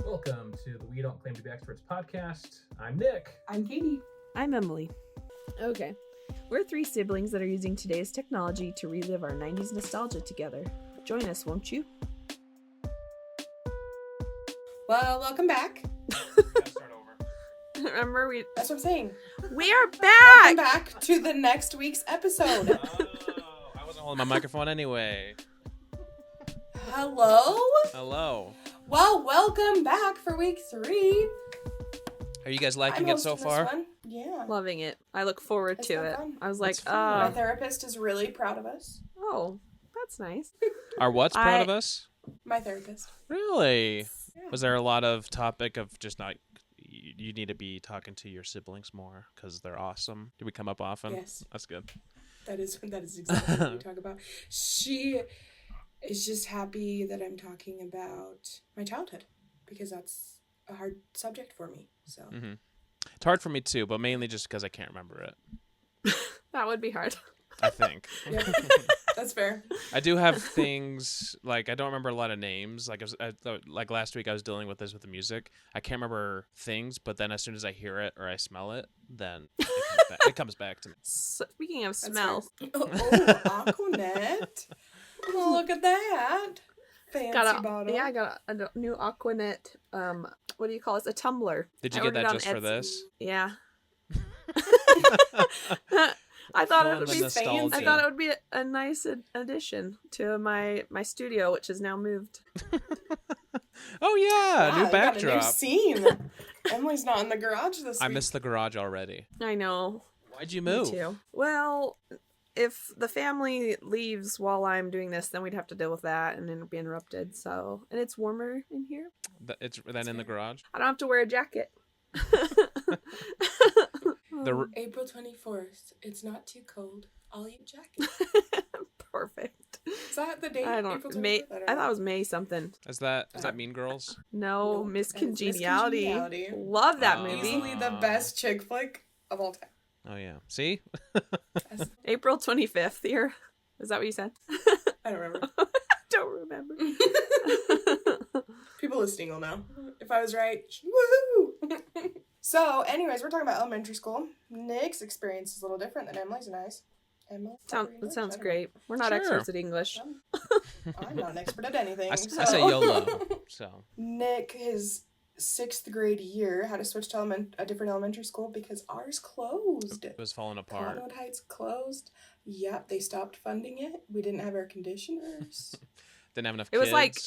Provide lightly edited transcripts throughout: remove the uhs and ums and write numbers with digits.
Welcome to the We Don't Claim to Be Experts podcast. I'm Nick. I'm Katy. I'm Emily. Okay. We're three siblings that are using today's technology to relive our 90s nostalgia together. Join us, won't you? Well, welcome back. Start over. Remember, That's what I'm saying. we are Welcome back! back to the next week's episode. I wasn't holding my microphone anyway. Hello? Hello. Well, welcome back for week 3. Are you guys liking I'm it so hosting this far? one. Yeah. Loving it. I look forward It's to so it. fun. I was like, It's fun. My therapist is really proud of us. oh, that's nice. Are what's proud of us? My therapist. Really? Yeah. Was there a lot of topic of just not... You need to be talking to your siblings more because they're awesome. Do we come up often? Yes. That's good. That is exactly what we talk about. She is just happy that I'm talking about my childhood because that's a hard subject for me. So Mm-hmm. It's hard for me too, but mainly just because I can't remember it. That would be hard. I think. Yep. That's fair. I do have things like I don't remember a lot of names. Like like last week I was dealing with this with the music. I can't remember things, but then as soon as I hear it or I smell it, then it comes back to me. Speaking of That's smell, fair. Oh, Aquanet. Oh, look at that. Fancy bottle. I got a new Aquanet, what do you call it? A tumbler. Did you I get ordered that on just for Etsy. this? Yeah. I thought Oh, it would the be nostalgia. I thought it would be a nice addition to my studio, which is now moved. Oh yeah, Wow, new you got a backdrop. new scene. Emily's not in the garage this I week. missed the garage already. I know. Why'd you Me move? too. Well, if the family leaves while I'm doing this, then we'd have to deal with that and then it'd be interrupted. So, and it's warmer in here. It's then in the garage. I don't have to wear a jacket. April 24th. It's not too cold. I'll eat jacket. Perfect. Is that the date? I don't April May. 24th? I thought it was May something. Is that Mean Girls? No, No, Miss that is Miss Congeniality. Congeniality. Love that Oh. movie. Easily the best chick flick of all time. Oh yeah. See? April 25th here. Is that what you said? I don't remember. Don't remember. People listening will know. If I was right, woohoo! So, anyways, we're talking about elementary school. Nick's experience is a little different than Emily's and I's. Emily? That sounds great. We're not Sure. experts at English. I'm not an expert at anything. I so. say YOLO. So Nick, his 6th grade year, had to switch to a different elementary school because ours closed. it was falling apart. Cottonwood Heights closed. Yep, they stopped funding it. We didn't have air conditioners. Didn't have enough It kids. was like-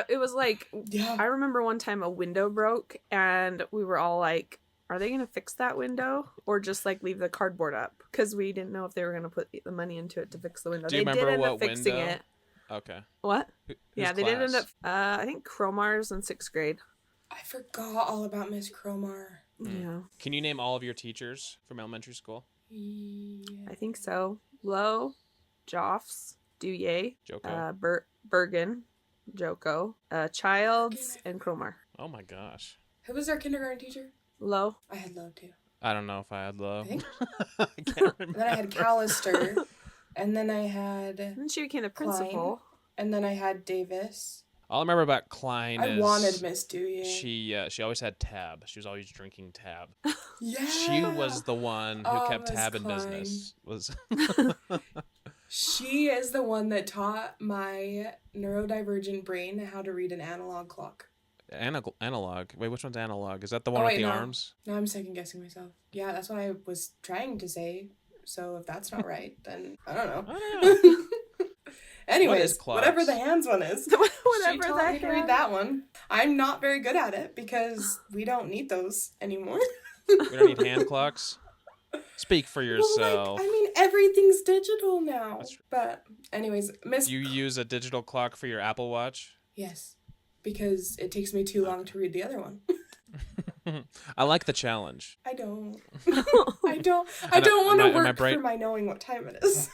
it was like, Yeah. I remember one time a window broke and we were all like, are they going to fix that window or just like leave the cardboard up? Because we didn't know if they were going to put the money into it to fix the window. Do you They remember did end up what fixing window? it. Okay. What? Whose Yeah, they did end class? up, I think Cromar's in 6th grade. I forgot all about Miss Cromar. Yeah, Can you name all of your teachers from elementary school? Yeah. I think so. Lowe, Joffs, Duye, Joko. Bergen, Joko, Childs, and Cromar. Oh my gosh. Who was our kindergarten teacher? Lowe. I had Love too. I don't know if I had love. I think. I can't And remember. then I had Callister. And then I had. Then she became the Klein. principal. And then I had Davis. All I remember about Klein I is wanted Miss Dewey. she always had tab. She was always drinking tab. Yeah. She was the one who Oh, kept Miss tab in Klein. business. Was She is the one that taught my neurodivergent brain how to read an analog clock. analog. Wait, which one's analog? Is that the one Oh, with wait, the no. arms? Now I'm second guessing myself. Yeah, that's what I was trying to say. So if that's not right, then I don't know. I don't know. Anyways, clocks? whatever the hands one is. Whatever She taught that me to read that one. I'm not very good at it because we don't need those anymore. We don't need hand clocks. Speak for yourself. Well, I mean, everything's digital now. That's true. But anyways, Miss... You use a digital clock for your Apple Watch? Yes, because it takes me too long to read the other one. I like the challenge. I don't. I don't want to am I work bright? for my knowing what time it is.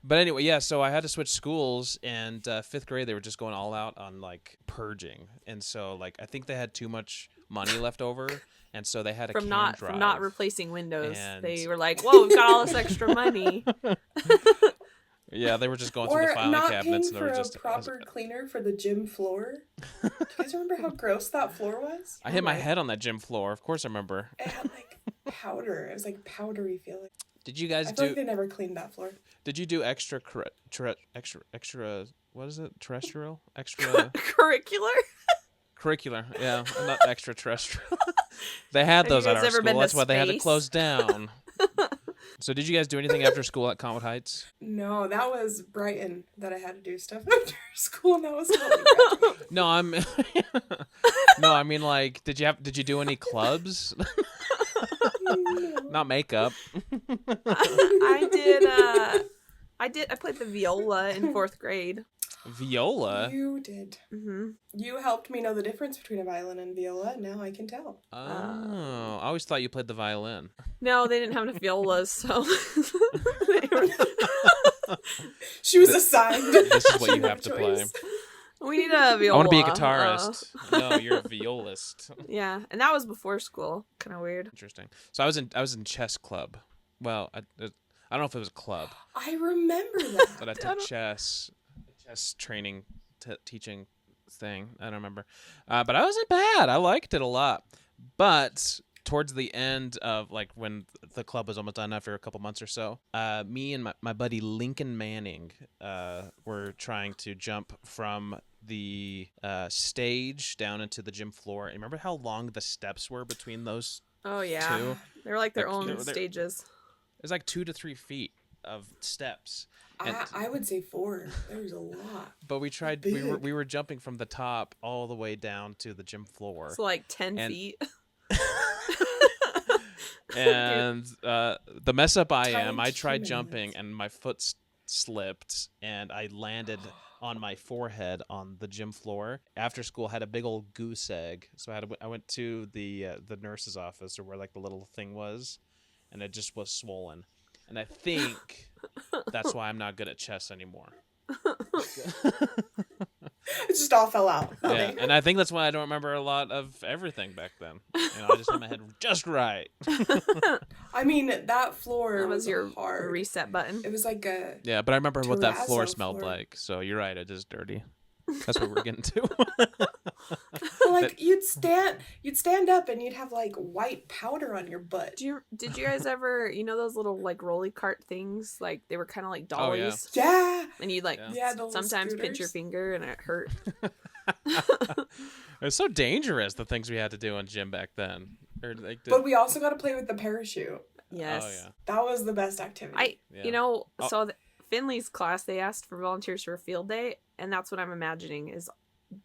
But anyway, yeah, so I had to switch schools, and 5th grade, they were just going all out on, like, purging. And so, like, I think they had too much money left over, and so they had a from CAN drive. from not replacing windows. And- They were like, "Whoa, we've got all this extra money." Yeah, they were just going through Or the filing not cabinets, paying and they for were a just. proper cleaner for the gym floor. Do you guys remember how gross that floor was? I hit my head on that gym floor. Of course, I remember. It had like powder. It was like powdery feeling. Did you guys I feel do? like they never cleaned that floor. Did you do extra? What is it? Terrestrial? Extra. Curricular? Curricular, yeah, not extraterrestrial. They had Have those you at guys our ever school. been to That's why they had to space? close down. So, did you guys do anything after school at Cottonwood Heights? No, that was Brighton that I had to do stuff after school, and that was totally No, no, I mean, like, did you do any clubs? Not makeup. I played the viola in 4th grade. Viola. You did. Mm-hmm. You helped me know the difference between a violin and viola, and now I can tell. Oh, I always thought you played the violin. No, they didn't have enough violas, so She was assigned. This is what She you had have to no play. choice. we need a viola. I want to be a guitarist. No, you're a violist. Yeah, and that was before school. Kind of weird. Interesting. So I was in chess club. Well, I don't know if it was a club, I remember that. but I took chess training teaching thing. I don't remember, but I wasn't bad. I liked it a lot. But towards the end of like when the club was almost done after a couple months or so, me and my buddy Lincoln Manning were trying to jump from the stage down into the gym floor. And remember how long the steps were between those Oh yeah, two? they were like their Like, own they're- stages. It was like 2 to 3 feet of steps. And, I would say 4. There was a lot. but we tried. Big. We were jumping from the top all the way down to the gym floor. So like 10 And- feet. And the mess up I am, I Tiny tried humans. jumping and my foot slipped and I landed on my forehead on the gym floor. After school, had a big old goose egg, so I went to the nurse's office or where like the little thing was, and it just was swollen. And I think that's why I'm not good at chess anymore. It just all fell out. Yeah, and I think that's why I don't remember a lot of everything back then. I just had my head just right. I mean, that floor That was your hard. reset button. It was like a... Yeah, but I remember what that floor Terrazzo smelled floor. like. So you're right, it is dirty. That's what we're getting to. Like, you'd stand up and you'd have, like, white powder on your butt. Did you guys ever, those little like rolly cart things? Like they were kind of like Oh, yeah. dollies. Yeah! And you'd like Yeah, the little sometimes pinch your scooters. finger and it hurt. It was so dangerous, the things we had to do on gym back then. Or, like, But we also got to play with the parachute. Yes. Oh, yeah. That was the best activity. Yeah. So Finley's class, they asked for volunteers for a field day, and that's what I'm imagining is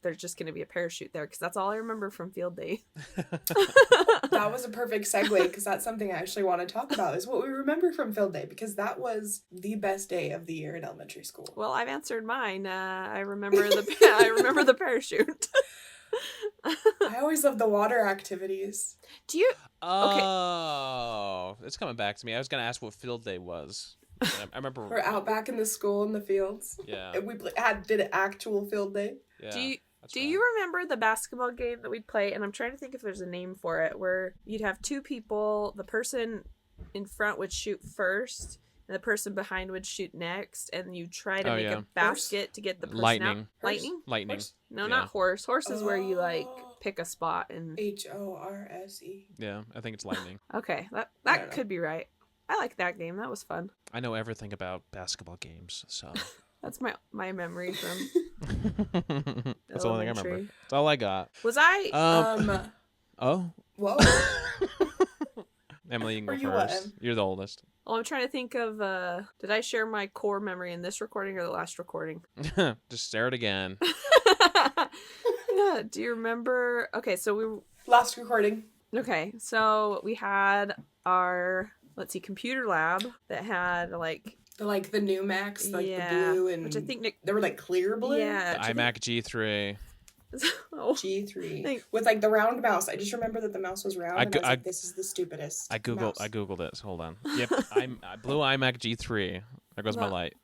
there's just going to be a parachute there because that's all I remember from field day. That was a perfect segue because that's something I actually want to talk about is what we remember from field day because that was the best day of the year in elementary school. Well, I've answered mine. I remember the parachute. I always loved the water activities. Do you? Oh, it's coming back to me. I was going to ask what field day was. I remember. We're out back in the school in the fields. Yeah. And we did an actual field day. Yeah, that's Do right. you remember the basketball game that we'd play? And I'm trying to think if there's a name for it, where you'd have 2 people. The person in front would shoot first, and the person behind would shoot next, and you try to Oh, make yeah. a basket to get the person Lightning. out. Lightning? Lightning. Horse? No, Yeah. not horse. Horse is where you like Oh. pick a spot and. HORSE. Yeah, I think it's lightning. Okay, I don't that know. could be right. I like that game. That was fun. I know everything about basketball games, so That's my memory from that's the only thing I remember. elementary. That's all I got. Was I? Oh, Whoa. Emily, you can Were go you what, first. Em? You're the oldest. Well, I'm trying to think of. Did I share my core memory in this recording or the last recording? Just stare it again. Yeah. Do you remember? Okay, so Last recording. we had our computer lab that had like The new Macs, like yeah, the blue and which I think Nick. they were like clear blue. Yeah. The iMac G3. Oh, G3 Thank- with like the round mouse. I just remember that the mouse was round. I and go- I was I- like, this is the stupidest. I mouse. googled it. Hold on. Yep, blue iMac G3. There goes my Well, light.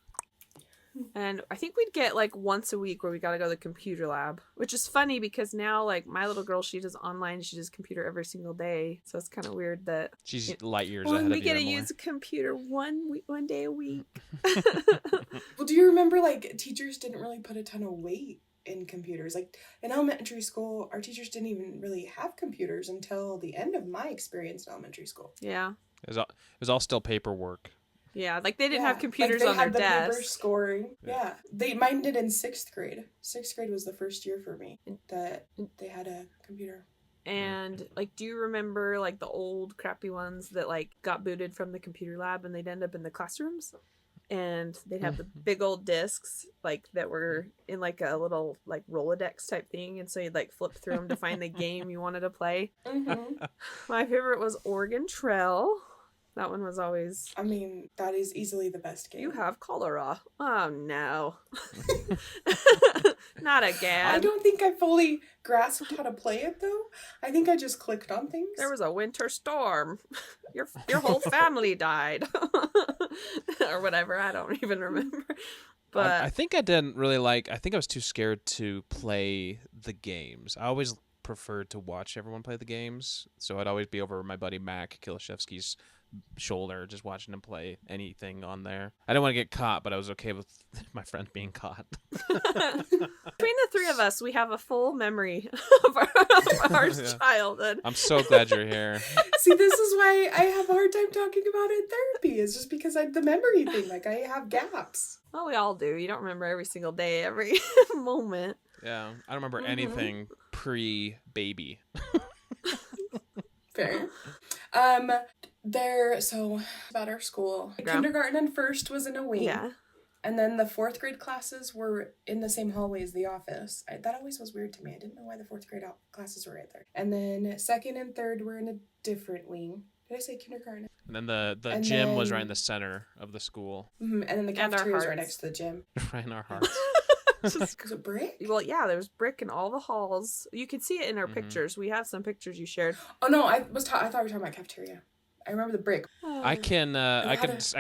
And I think we'd get like once a week where we got to go to the computer lab, which is funny because now like my little girl, she does online, she does computer every single day. So it's kind of weird that She's light years well, ahead we of you, get to Emily. use a computer one day a week. Well, do you remember, like, teachers didn't really put a ton of weight in computers? Like, in elementary school, our teachers didn't even really have computers until the end of my experience in elementary school. Yeah. It was all still paperwork. Yeah, like they didn't have computers like, on their they had the paper desk. scoring. Yeah. Mine did in 6th grade. 6th grade was the first year for me that they had a computer. And like, do you remember like the old crappy ones that like got booted from the computer lab and they'd end up in the classrooms? And they'd have the big old discs like that were in like a little like Rolodex type thing, and so you'd like flip through them to find the game you wanted to play. Mm-hmm. My favorite was Oregon Trail. That one was always... I mean, that is easily the best game. You have cholera. Oh, no. Not again. I don't think I fully grasped how to play it, though. I think I just clicked on things. There was a winter storm. Your whole family died. Or whatever. I don't even remember. But I think I didn't really like... I think I was too scared to play the games. I always preferred to watch everyone play the games. So I'd always be over my buddy Mac Kilashevsky's shoulder just watching him play anything on there. I didn't want to get caught, but I was okay with my friend being caught. Between the three of us, we have a full memory of our childhood. I'm so glad you're here. See, this is why I have a hard time talking about it in therapy. It's just because the memory thing, like, I have gaps. Well, we all do. You don't remember every single day, every moment. Yeah, I don't remember anything pre-baby. Fair. So about our school, kindergarten and first was in a wing. Yeah. And then the 4th grade classes were in the same hallway as the office. That always was weird to me. I didn't know why the 4th grade classes were right there. And then 2nd and 3rd were in a different wing. Did I say kindergarten? And then the gym was right in the center of the school. Mm-hmm. And then the cafeteria was right next to the gym. Right in our hearts. Was it brick? Well, yeah, there was brick in all the halls. You could see it in our pictures. We have some pictures you shared. Oh no, I thought we were talking about cafeteria. I remember the brick. I can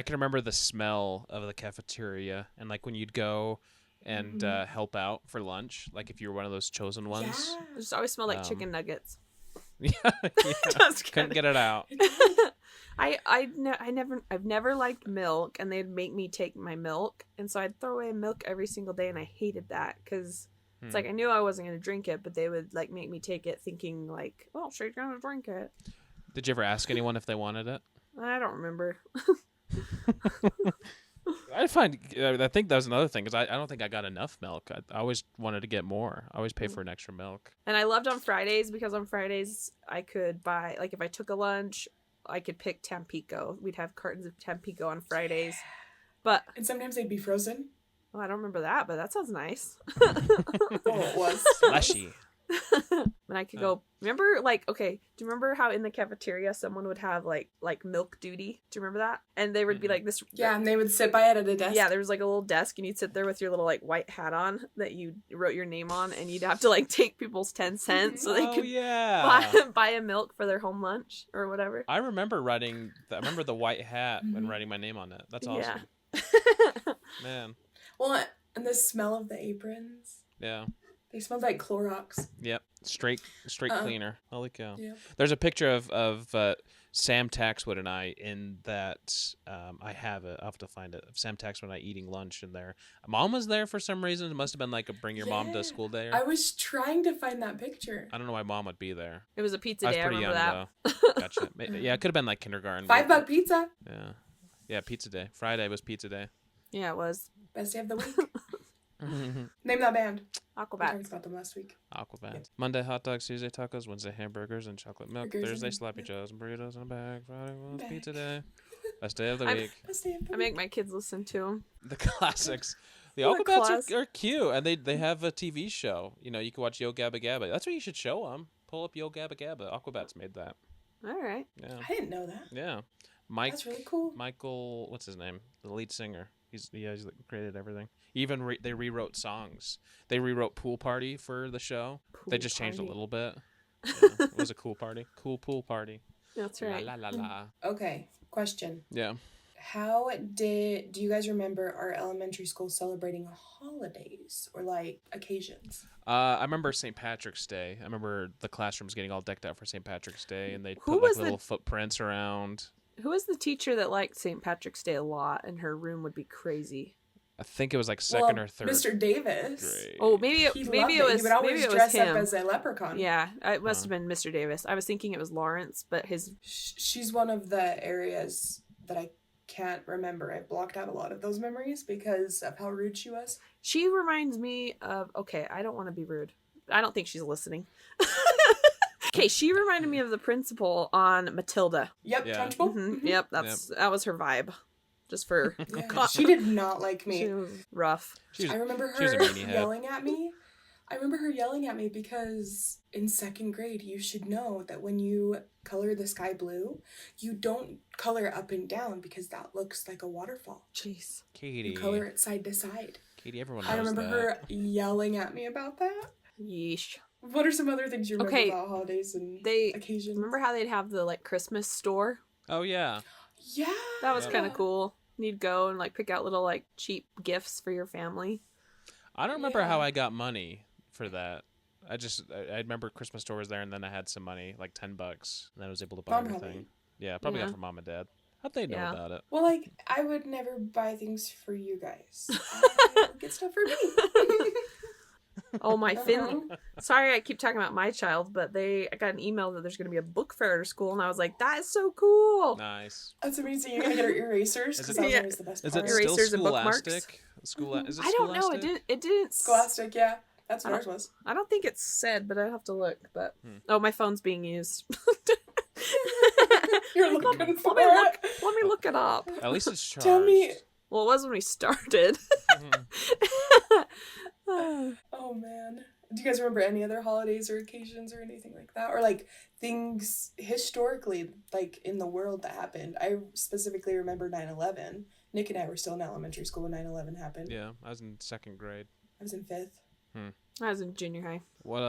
remember the smell of the cafeteria, and like when you'd go and help out for lunch, like if you were one of those chosen ones. Yeah. It just always smelled like chicken nuggets. Yeah. Couldn't get it out. I've never liked milk, and they'd make me take my milk, and so I'd throw away milk every single day, and I hated that because it's like I knew I wasn't gonna drink it, but they would like make me take it, thinking like, "Well, she's gonna drink it." Did you ever ask anyone if they wanted it? I don't remember. I think that was another thing, because I don't think I got enough milk. I always wanted to get more. I always pay for an extra milk. And I loved on Fridays because on Fridays I could buy, like if I took a lunch, I could pick Tampico. We'd have cartons of Tampico on Fridays. And sometimes they'd be frozen. Well, I don't remember that, but that sounds nice. Oh, it was. Slushy. And I could go, remember, like, okay, do you remember how in the cafeteria someone would have like milk duty? Do you remember that? And they would be like this. Yeah, and they would sit by it at a desk. Yeah, there was like a little desk, and you'd sit there with your little like white hat on that you wrote your name on, and you'd have to like take people's 10 cents so they could buy a milk for their home lunch or whatever. I remember the white hat and writing my name on it. That's awesome. Yeah. Man. Well, and the smell of the aprons. Yeah. They smelled like Clorox. Yep. Straight cleaner. Holy cow. Yeah. There's a picture of Sam Taxwood and I in that. I have it. I'll have to find it. Of Sam Taxwood and I eating lunch in there. Mom was there for some reason. It must have been like a bring your mom to school day. I was trying to find that picture. I don't know why Mom would be there. It was a pizza I was day. I pretty remember young that. though. Gotcha. Yeah, it could have been like kindergarten. $5 pizza. Yeah. Yeah, pizza day. Friday was pizza day. Yeah, it was. Best day of the week. Name that band. We Aquabats. talked about them last week. Aquabats. Yep. Monday hot dogs, Tuesday tacos, Wednesday hamburgers and chocolate milk, Burgers Thursday and- sloppy joes and burritos in a bag, Friday was Bag. pizza day. Best day of the I'm- week. Best day of the I week. make my kids listen to them. The classics. The What a Aquabats class. are cute, and they have a TV show. You know, you can watch Yo Gabba Gabba. That's what you should show them. Pull up Yo Gabba Gabba. Aquabats made that. All right. Yeah. I didn't know that. Yeah. Mike. That's really cool. Michael, what's his name? The lead singer. He's created everything. Even they rewrote songs. They rewrote Pool Party for the show. They just changed a little bit. Yeah, it was a cool party. Cool pool party. That's right. La la la la. Okay, question. Yeah. How do you guys remember our elementary school celebrating holidays or like occasions? I remember St. Patrick's Day. I remember the classrooms getting all decked out for St. Patrick's Day, and they Who put like was the- little footprints around. Who was the teacher that liked St. Patrick's Day a lot, and her room would be crazy? I think it was like second or third. Mr. Davis. grade. Oh, maybe it He was loved it. He would always maybe it was dress up him. as a leprechaun. Yeah, it must have been Mr. Davis. I was thinking it was Lawrence, but his She's one of the areas that I can't remember. I blocked out a lot of those memories because of how rude she was. she reminds me of. Okay, I don't want to be rude. I don't think she's listening. Okay, she reminded me of the principal on Matilda. Yep, Yeah. Trunchbull. Mm-hmm. Yep, that was her vibe. Just for Yeah. She did not like me. she was rough. She was, I remember she was a her meanie head. yelling at me. I remember her yelling at me because in second grade, you should know that when you color the sky blue, you don't color up and down because that looks like a waterfall. Jeez. Katy. You color it side to side. Katy, everyone knows I remember that. her yelling at me about that. Yeesh. What are some other things you remember Okay, about holidays and they- occasions? Remember how they'd have the like Christmas store? Oh yeah. Yeah. That was Yeah. kind of cool. You'd go and like pick out little like cheap gifts for your family. I don't remember Yeah. how I got money for that. I remember Christmas store was there, and then I had some money, like $10, and I was able to buy Mom everything. probably. Yeah, probably Yeah. got from mom and dad. How'd they know Yeah. about it? Well, like, I would never buy things for you guys. I would get stuff for me. Oh my Finn. Uh-huh. Sorry, I keep talking about my child, but I got an email that there's going to be a book fair at school, and I was like, that is so cool. Nice. That's amazing. You're gonna get her erasers Is because it- that was Yeah. always the best Is part. it still Erasers and bookmarks? Scholastic? Is it I don't know. Scholastic? It didn't. Scholastic, yeah. That's what I ours was. I don't think it's said, but I have to look. But oh, my phone's being used. You're Like, looking let for me look. it. Let me look it up. At least it's charged. Tell me. Well, it was when we started. Oh man. Do you guys remember any other holidays or occasions or anything like that? Or like things historically, like in the world that happened? I specifically remember 9/11. Nick and I were still in elementary school when 9/11 happened. Yeah, I was in second grade. I was in 5th. I was in junior high. What?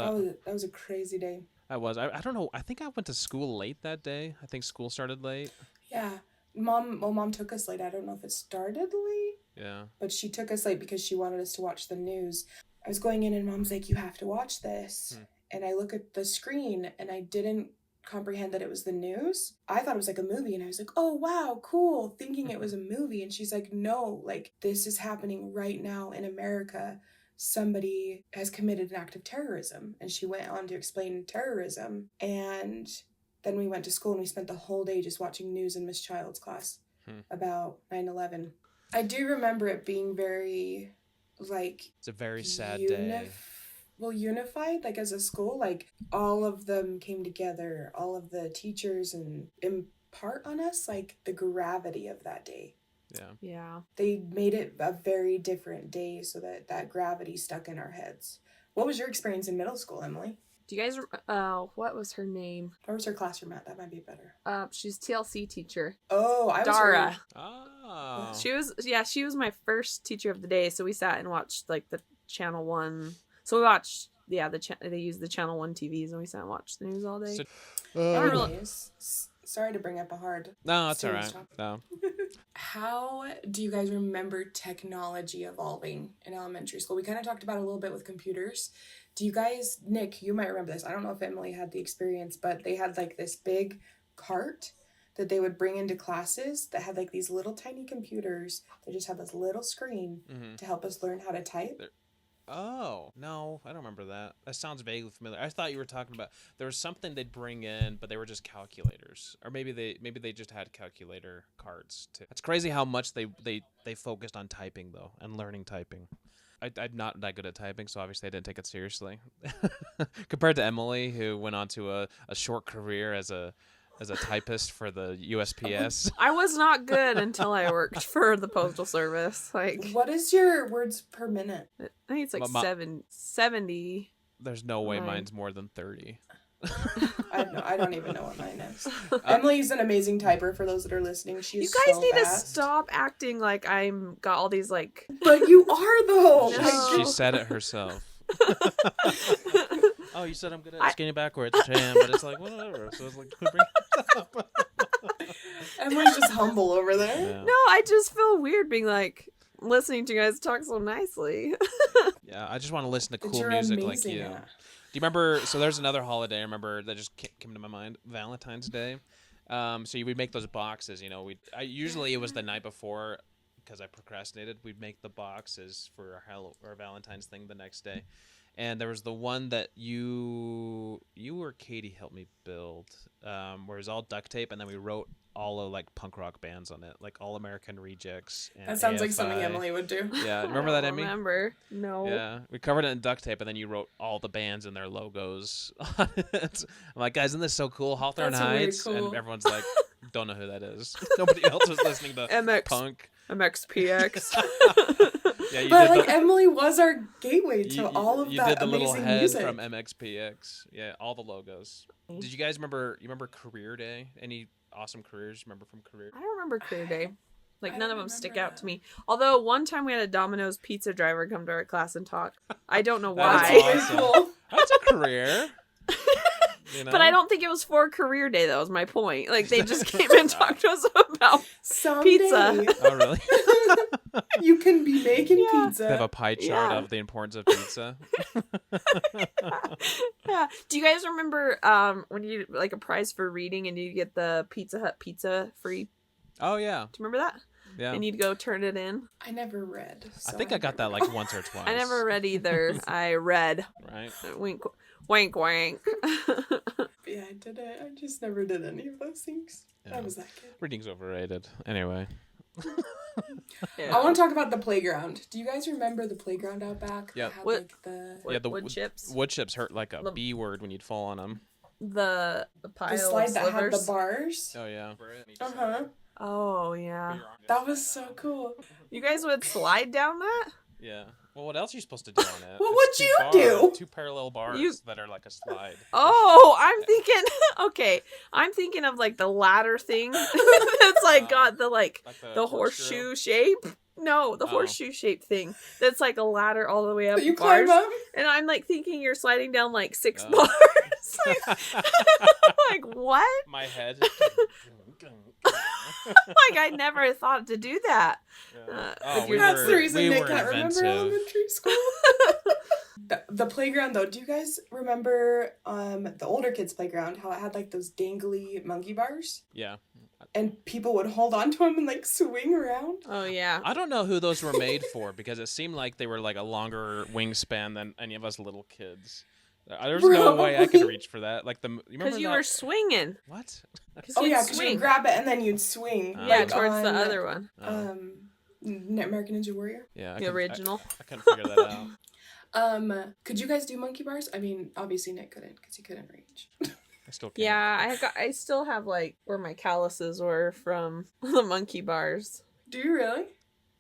That was a crazy day. I was. I don't know. I think I went to school late that day. I think school started late. Yeah. Mom took us late. I don't know if it started late, Yeah. but she took us late because she wanted us to watch the news. I was going in and Mom's like, you have to watch this. And I look at the screen and I didn't comprehend that it was the news. I thought it was like a movie and I was like, oh wow, cool, thinking it was a movie. And she's like, no, like this is happening right now in America. Somebody has committed an act of terrorism. And she went on to explain terrorism. And then we went to school and we spent the whole day just watching news in Miss Child's class about 9/11. I do remember it being very, like... It's a very sad day. unified, like as a school, like all of them came together, all of the teachers, and impart on us, like the gravity of that day. Yeah. Yeah. They made it a very different day so that gravity stuck in our heads. What was your experience in middle school, Emily? Do you guys? What was her name? Where was her classroom at? That might be better. She's TLC teacher. Oh, I was Dara. Oh. She was my first teacher of the day. So we sat and watched like the Channel 1. So we watched, they used the Channel 1 TVs and we sat and watched the news all day. So, I don't really- Anyways, sorry to bring up a hard. no, it's all serious right. topic. No. How do you guys remember technology evolving in elementary school? We kind of talked about it a little bit with computers. Do you guys, Nick, you might remember this. I don't know if Emily had the experience, but they had like this big cart that they would bring into classes that had like these little tiny computers that just had this little screen to help us learn how to type. Oh, no, I don't remember that. That sounds vaguely familiar. I thought you were talking about there was something they'd bring in, but they were just calculators. Or maybe they just had calculator cards too. It's crazy how much they focused on typing though, and learning typing. I'm not that good at typing, so obviously I didn't take it seriously. Compared to Emily, who went on to a short career as a typist for the USPS. I was not good until I worked for the Postal Service. Like, What is your words per minute? I think it's like Ma- 70. There's no way Mine. mine's more than 30. I don't even know what mine is. Emily's an amazing typer for those that are listening. She's You guys so need fast. to stop acting like I'm got all these like. But you are though. No. Like, She said it herself. Oh, you said I'm good at skating backwards, Jam, but it's like whatever. So it's like bring it up. Emily's just humble over there. Yeah. No, I just feel weird being like listening to you guys talk so nicely. Yeah, I just want to listen to But cool you're music like amazing you. at. Do you remember? So there's another holiday I remember that just came to my mind. Valentine's Day. So we'd make those boxes. You know, usually it was the night before because I procrastinated. We'd make the boxes for our Valentine's thing the next day. And there was the one that you or Katy helped me build, where it was all duct tape, and then we wrote all of like punk rock bands on it, like All American Rejects. And That sounds like AFI. something Emily would do. Yeah, remember that, I Emmy? don't remember. No. Yeah, we covered it in duct tape, and then you wrote all the bands and their logos on it. I'm like, guys, isn't this so cool? Hawthorne That's really Heights, cool. and everyone's like, don't know who that is. Nobody else was listening to MX. punk. MXPX. Yeah, you But did like the, Emily was our gateway to all of you that did the little amazing head music. from MXPX. Yeah, all the logos. Did you guys remember? You remember Career Day? Any awesome careers you remember from Career? I don't remember Career Day. Like, I none don't of them stick remember out to that. me. Although, one time we had a Domino's Pizza driver come to our class and talk. I don't know That's why. Very awesome. cool. That's a career. You know? But I don't think it was for Career Day, that was my point. Like, they just came and talked to us about Someday, Pizza. Oh, really? you can be making Yeah. pizza. They have a pie chart Yeah. of the importance of pizza. Yeah. Do you guys remember when you like a prize for reading and you get the Pizza Hut pizza free? Oh yeah, Do you remember that? yeah. And you'd go turn it in. I never read. I so think I got that don't like know. once or twice. I never read either. I read. Right. Wink, wink, wink. Yeah, I did it. I just never did any of those things. Yeah. I was that kid. Reading's overrated. Anyway. Yeah. I want to talk about the playground. Do you guys remember the playground out back? Yeah. That had, What- like, the Wood, Yeah, the wood chips. Wood chips hurt like a The- B word when you'd fall on them. The pile the slide of that had the slivers. bars. Oh yeah. Uh huh. Oh yeah. That was so cool. You guys would slide down that? Yeah. Well, what else are you supposed to do on it? What It's would two you bars, do? Two parallel bars You- that are like a slide. Oh, I'm thinking. Okay, I'm thinking of like the ladder thing. That's like got the like Like the horseshoe shape. No, the Oh. horseshoe shaped thing. That's like a ladder all the way up. That you bars. climb up. And I'm like thinking you're sliding down like 6 Oh. bars. Like what? My head. Like I never thought to do that. Yeah. Oh, we That's were, the reason we Nick were can't remember inventive. elementary school. The playground though, do you guys remember the older kids' playground? How it had like those dangly monkey bars, Yeah. and people would hold on to them and like swing around. Oh yeah. I don't know who those were made for because it seemed like they were like a longer wingspan than any of us little kids. There's no way I could Probably. reach for that. Like the you remember Because you that? were swinging. What? Because Oh you'd yeah, because swing. you'd grab it and then you'd swing. Yeah, like towards the on, other one. Oh, American Ninja Warrior. yeah, The original. I couldn't figure that out. Could you guys do monkey bars? I mean, obviously Nick couldn't because he couldn't reach. I still can't. Yeah, I still have like where my calluses were from the monkey bars. Do you really?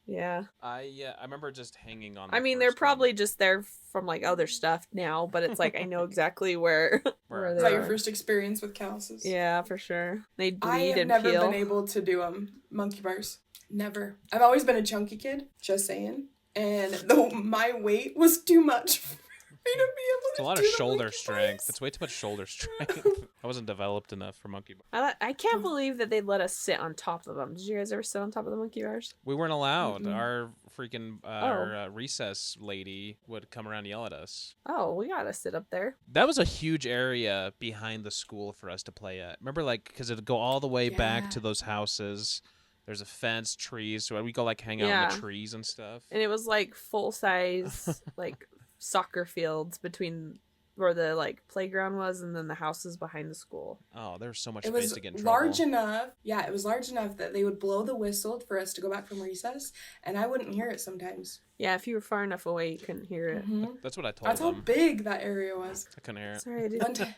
Yeah. I remember just hanging on. I the mean, they're first probably one. just there from like other stuff now, but it's like I know exactly where Where Is they that your are. first experience with calluses? Yeah, for sure. They bleed I have and never peel. been able to do monkey bars. Never. I've always been a chunky kid. Just saying. And though my weight was too much for me to be able to It's a lot do of the shoulder monkey strength. bars. It's way too much shoulder strength. I wasn't developed enough for monkey bars. I can't believe that they let us sit on top of them. Did you guys ever sit on top of the monkey bars? We weren't allowed. Mm-mm. Our freaking our recess lady would come around and yell at us. Oh, we gotta sit up there. That was a huge area behind the school for us to play at. Remember, like, because it'd go all the way back Yeah. to those houses. There's a fence, trees, so we go like hang out in Yeah. the trees and stuff. And it was like full size like soccer fields between where the like playground was and then the houses behind the school. Oh, there was so much It space was to get in trouble. large enough. Yeah, it was large enough that they would blow the whistle for us to go back from recess, and I wouldn't hear it sometimes. Yeah, if you were far enough away, you couldn't hear it. Mhm. That's what I told That's how them. big that area was. I couldn't hear it. Sorry, I didn't. One time,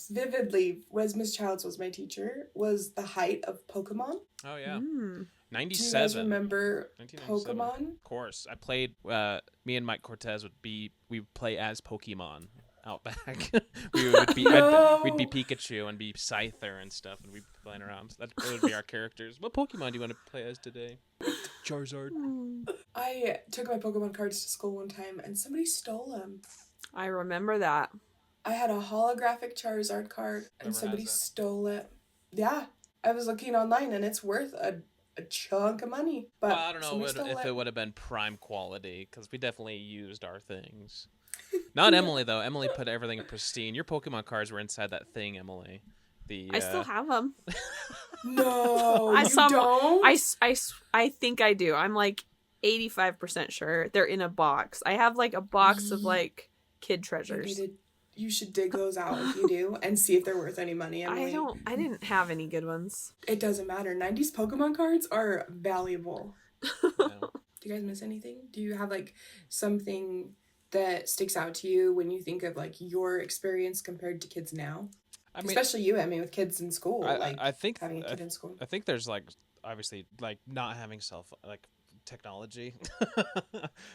vividly, was Miss Childs was my teacher, was the height of Pokemon. Oh yeah, Mm. Do you 97. guys remember 1997. Pokemon? Of course, I played. Me and Mike Cortez we would play as Pokemon out back. we would be No. we'd be Pikachu and be Scyther and stuff, and we'd be playing around. That would be our characters. What Pokemon do you want to play as today? Charizard. I took my Pokemon cards to school one time, and somebody stole them. I remember that. I had a holographic Charizard card, and Whoever somebody has that. stole it. Yeah, I was looking online and it's worth a chunk of money. But Well, I don't know if it would have been prime quality, because we definitely used our things. Not Emily, though. Emily put everything in pristine. Your Pokemon cards were inside that thing, Emily. I still have them. No, I don't? I think I do. I'm like 85% sure they're in a box. I have like a box of like kid treasures. You should dig those out if you do and see if they're worth any money, Emily. I didn't have any good ones. It doesn't matter. 90s Pokemon cards are valuable. Yeah. Do you guys miss anything? Do you have like something that sticks out to you when you think of like your experience compared to kids now? I mean, especially you, Emmy, with kids in school. I think having a kid in school. I think there's like obviously like not having technology.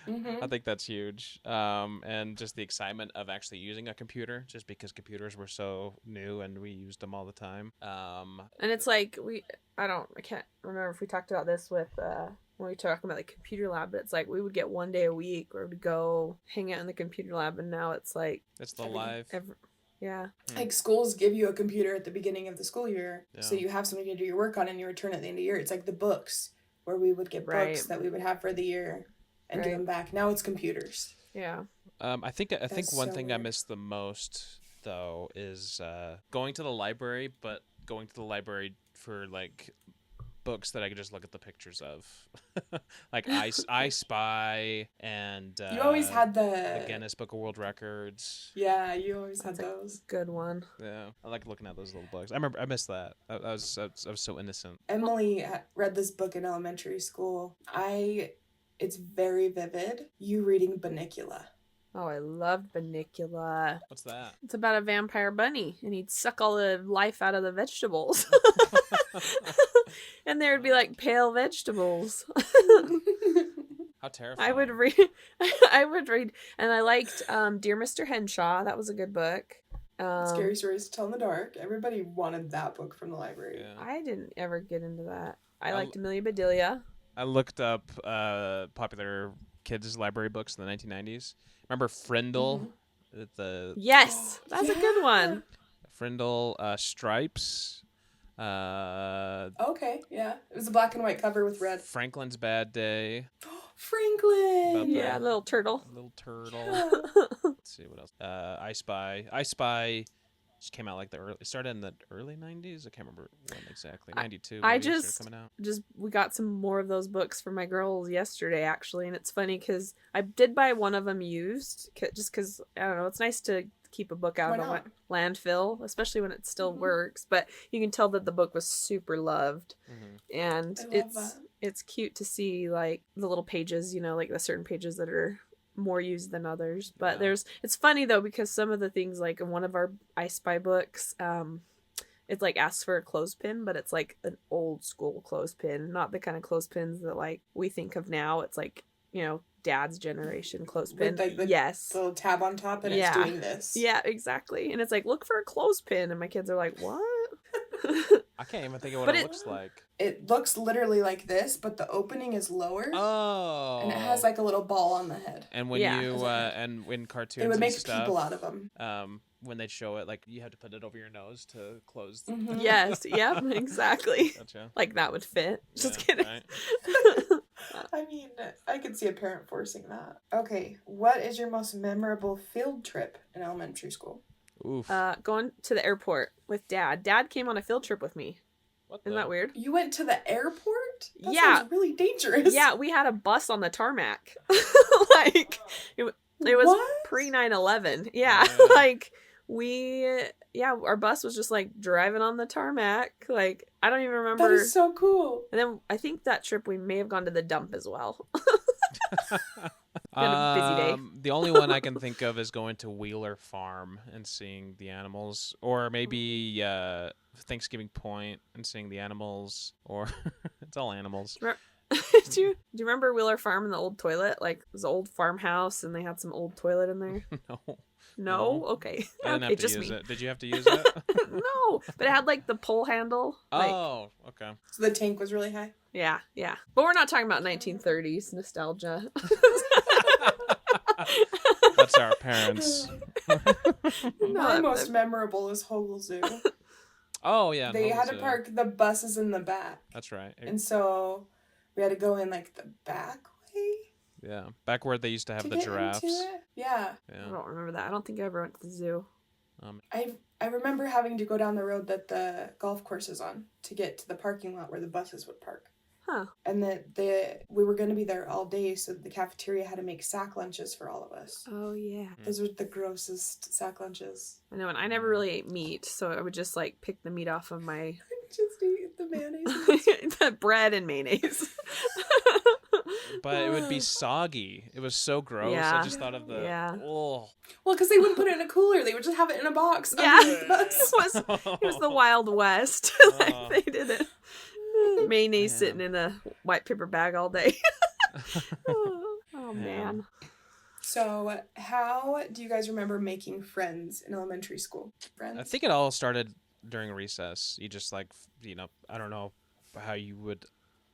I think that's huge. And just the excitement of actually using a computer, just because computers were so new and we used them all the time. And it's like I can't remember if we talked about this with when we were talking about the computer lab, but it's like we would get one day a week where we'd go hang out in the computer lab, and now it's like it's the live. Yeah. Like schools give you a computer at the beginning of the school year, Yeah. so you have something to do your work on and you return at the end of the year. It's like the books where we would get books that we would have for the year and give them back. Now it's computers. Yeah. I think one so thing weird. I miss the most though is going to the library, but going to the library for like books that I could just look at the pictures of. Like I Spy and you always had the Guinness Book of World Records. Yeah, you always had those. Good one. Yeah, I like looking at those little books. I missed that. I was so innocent. Emily read this book in elementary school. It's very vivid. You reading Bunnicula. Oh, I loved Bunnicula. What's that? It's about a vampire bunny, and he'd suck all the life out of the vegetables. And there would be like pale vegetables. How terrifying. I would read, and I liked Dear Mr. Henshaw. That was a good book. Scary Stories to Tell in the Dark. Everybody wanted that book from the library. Yeah. I didn't ever get into that. I liked Amelia Bedelia. I looked up popular kids' library books in the 1990s. Remember Frindle? Mm-hmm. Yes, that's a good one. Frindle, Stripes. Okay, yeah. It was a black and white cover with red. Franklin's Bad Day. Franklin! Yeah, little turtle. Let's see what else. I Spy. I Spy just came out it started in the early 90s. I can't remember when exactly. 92. I maybe, just we got some more of those books for my girls yesterday, actually, and it's funny because I did buy one of them used, just because I don't know. It's nice to keep a book out of the landfill, especially when it still works. But you can tell that the book was super loved, and it's cute to see like the little pages, like the certain pages that are more used than others. But it's funny though, because some of the things, like in one of our I Spy books, it's like asks for a clothespin, but it's like an old school clothespin, not the kind of clothespins that like we think of now. It's like, dad's generation clothespin. With like yes, the little tab on top, and it's doing this. Yeah, exactly. And it's like, look for a clothespin, and my kids are like, what? I can't even think of what it looks like. It looks literally like this, but the opening is lower. Oh. And it has like a little ball on the head. And when and when cartoons, it would make and stuff, people out of them. When they show it, like you have to put it over your nose to close. Yes, yep, exactly. Gotcha. Like that would fit. Just kidding. Right? I mean, I could see a parent forcing that. Okay, what is your most memorable field trip in elementary school? Oof. Going to the airport with Dad. Dad came on a field trip with me. Isn't that weird? You went to the airport? That sounds really dangerous. Yeah, we had a bus on the tarmac. Like, it was pre 9/11. Yeah, like our bus was just like driving on the tarmac. Like, I don't even remember. That is so cool. And then I think that trip we may have gone to the dump as well. Been a busy day. The only one I can think of is going to Wheeler Farm and seeing the animals, or maybe Thanksgiving Point and seeing the animals, or it's all animals. Do you remember Wheeler Farm and the old toilet? Like, it was an old farmhouse and they had some old toilet in there. No? Okay. I didn't have to use it. Did you have to use it? No, but it had like the pull handle. Oh, okay. So the tank was really high? Yeah. But we're not talking about 1930s nostalgia. That's our parents. My most memorable is Hogle Zoo. Oh yeah, They had to Hogle Zoo. park the buses in the back. That's right. And so we had to go in like the back way Yeah, back where they used to have to the get giraffes. into it. Yeah. I don't remember that. I don't think I ever went to the zoo. I remember having to go down the road that the golf course is on to get to the parking lot where the buses would park. Huh. And that we were going to be there all day, so the cafeteria had to make sack lunches for all of us. Oh, yeah. Those were the grossest sack lunches. I know, and I never really ate meat, so I would just, like, pick the meat off of my... Just eat the mayonnaise. the bread and mayonnaise. But it would be soggy. It was so gross. Yeah. I just thought of the... Yeah. Oh. Well, because they wouldn't put it in a cooler. They would just have it in a box. Yeah. underneath the bus. It was the Wild West. Like, they did it. Mayonnaise sitting in a white paper bag all day. Oh, man. So, how do you guys remember making friends in elementary school? Friends? I think it all started during recess. You just like, I don't know how you would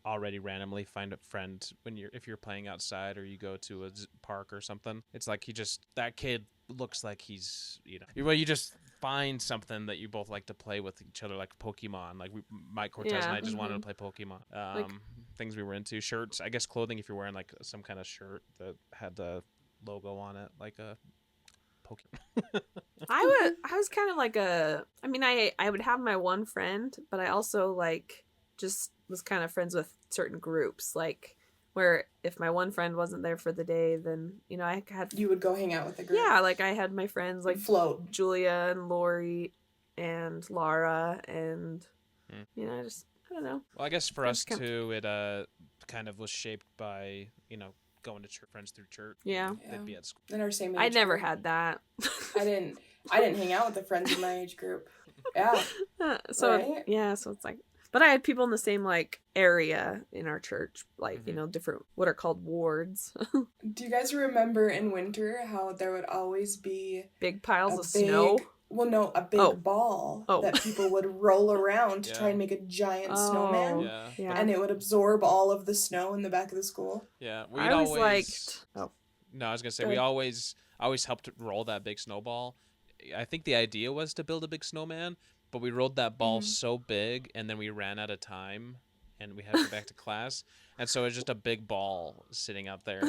already randomly find a friend if you're playing outside or you go to a park or something. It's like that kid looks like he's, you just find something that you both like to play with each other, like Pokemon. Like Mike Cortez and I just wanted to play Pokemon. Things we were into, shirts, I guess clothing, if you're wearing like some kind of shirt that had the logo on it, like a Pokemon. I was kind of like I would have my one friend, but I also like just was kind of friends with certain groups, like where if my one friend wasn't there for the day, then I had You would go hang out with the group. yeah, like I had my friends like float. Julia and Lori and Lara and I don't know. Well, I guess for us too, it kind of was shaped by going to church, friends through church. Yeah. They'd be at school. In our same age I never group. had that. I didn't hang out with the friends in my age group. Yeah. So Right? so it's like, but I had people in the same like area in our church, like different what are called wards. Do you guys remember in winter how there would always be Big piles of snow? Well, no, a big ball that people would roll around to try and make a giant snowman. Yeah. And it would absorb all of the snow in the back of the school. Yeah. I always liked. Oh. No, I was gonna say we always helped roll that big snowball. I think the idea was to build a big snowman, but we rolled that ball so big, and then we ran out of time, and we had to go back to class, and so it was just a big ball sitting out there,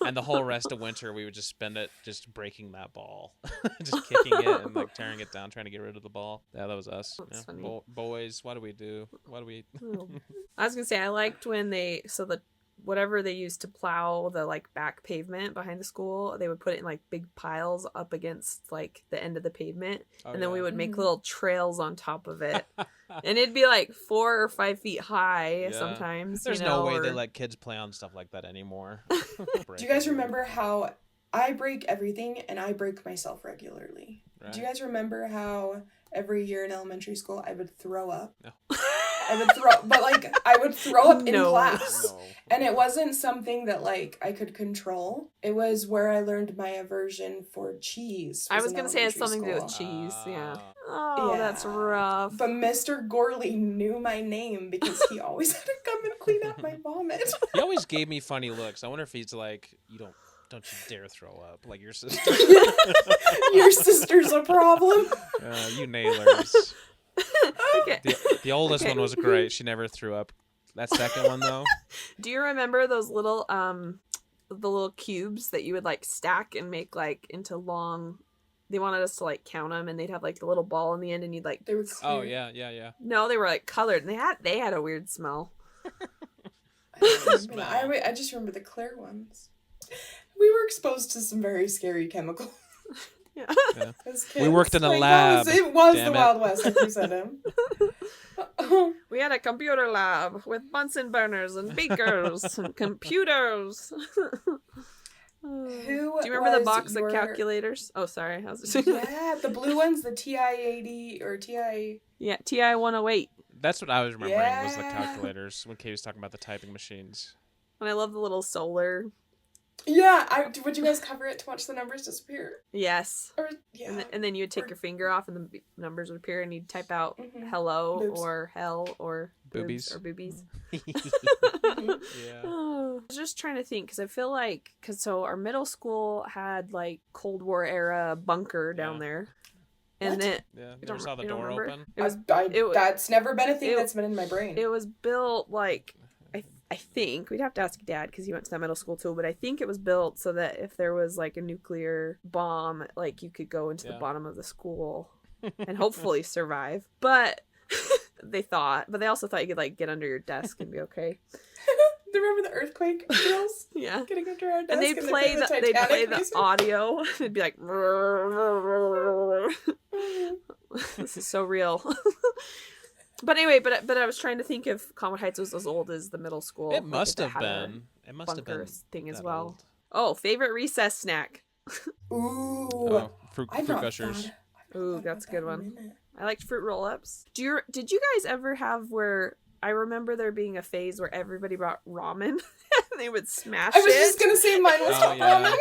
and the whole rest of winter we would just spend it just breaking that ball, just kicking it and like tearing it down, trying to get rid of the ball. Yeah, that was us. That's funny. Boys, what do we do? I was gonna say I liked when whatever they used to plow the like back pavement behind the school, they would put it in like big piles up against like the end of the pavement, and then we would make little trails on top of it, and it'd be like 4 or 5 feet high sometimes. There's no way they let kids play on stuff like that anymore. Do you guys remember how I break everything and I break myself regularly? Right. Do you guys remember how every year in elementary school I would throw up? No. I would throw up in class. No. And it wasn't something that like I could control. It was where I learned my aversion for cheese. I was going to say it has something to do with cheese. Yeah. Oh, yeah. That's rough. But Mr. Gorley knew my name because he always had to come and clean up my vomit. He always gave me funny looks. I wonder if he's like, don't you dare throw up like your sister. Your sister's a problem. You nailers. Okay. The oldest one was great. She never threw up. That second one though. Do you remember those little the little cubes that you would like stack and make like into long? They wanted us to like count them, and they'd have like the little ball in the end, and you'd like. They were. Oh yeah. No, they were like colored, and they had a weird smell. I just remember the clear ones. We were exposed to some very scary chemicals. Yeah. We worked in a lab. It was the Wild West, like you said, him. We had a computer lab with Bunsen burners and beakers and computers. Do you remember the box of calculators? Oh, sorry. Yeah, the blue ones, the TI-80 or TI... Yeah, TI-108. That's what I was remembering was the calculators when Katy was talking about the typing machines. And I love the little solar... Yeah, would you guys cover it to watch the numbers disappear? Yes. Or yeah. And then you would take your finger off and the numbers would appear and you'd type out hello Boobs. Or hell or boobies. Or boobies. Yeah. I was just trying to think because I feel like, so our middle school had like Cold War era bunker down there. And What? then Yeah, you never saw the you don't door remember? open. It was That's never been a thing it- that's been in my brain. it was built like I think we'd have to ask Dad because he went to that middle school too. But I think it was built so that if there was like a nuclear bomb, like you could go into the bottom of the school and hopefully survive. But they also thought you could like get under your desk and be okay. Remember the earthquake drills? Yeah. Getting under our desk And they'd play the audio. It'd be like, this is so real. But anyway, but I was trying to think if Conwood Heights was as old as the middle school. It must have been. It must have been thing as well. Old. Oh, favorite recess snack. Ooh. Oh, fruit I've not gushers. Ooh, that's a good one. I liked fruit roll-ups. Did you guys ever have where I remember there being a phase where everybody brought ramen and they would smash it? I was just gonna say mine was ramen.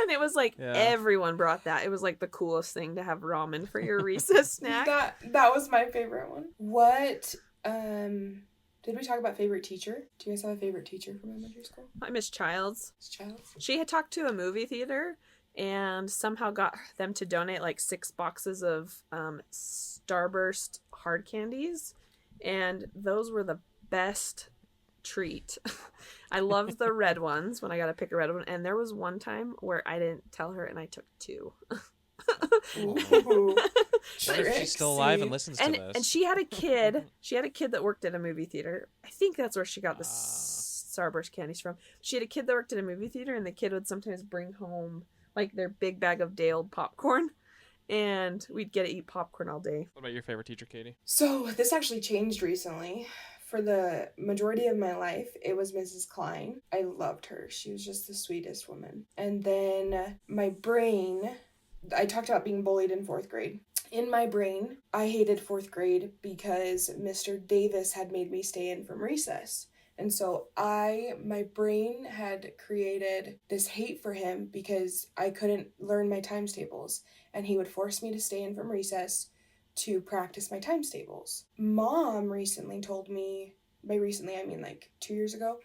And it was like everyone brought that. It was like the coolest thing to have ramen for your recess snack. That was my favorite one. What did we talk about favorite teacher? Do you guys have a favorite teacher from elementary school? Miss Childs. Miss Childs? She had talked to a movie theater and somehow got them to donate like 6 boxes of Starburst hard candies, and those were the best treat. I loved the red ones when I got to pick a red one, and there was one time where I didn't tell her and I took 2. Ooh. What if she's still alive and listens to this? And she had a kid that worked at a movie theater. I think that's where she got the Starburst candies from. She had a kid that worked at a movie theater, and the kid would sometimes bring home like their big bag of Dale popcorn, and we'd get to eat popcorn all day. What about your favorite teacher, Katie? So this actually changed recently. For the majority of my life, it was Mrs. Klein. I loved her. She was just the sweetest woman. And then my brain, I talked about being bullied in 4th grade. In my brain, I hated 4th grade because Mr. Davis had made me stay in from recess. And so my brain had created this hate for him because I couldn't learn my times tables. And he would force me to stay in from recess to practice my times tables. Mom recently told me, by recently I mean like 2 years ago,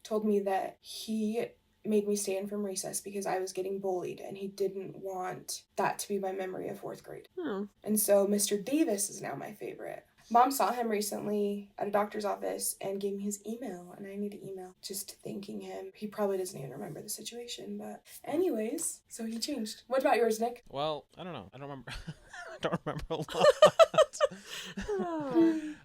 told me that he made me stay in from recess because I was getting bullied and he didn't want that to be my memory of 4th grade. And so Mr. Davis is now my favorite. Mom saw him recently at a doctor's office and gave me his email, and I need to email just thanking him. He probably doesn't even remember the situation, but anyways, so he changed. What about yours, Nick? Well, I don't know. I don't remember. I don't remember a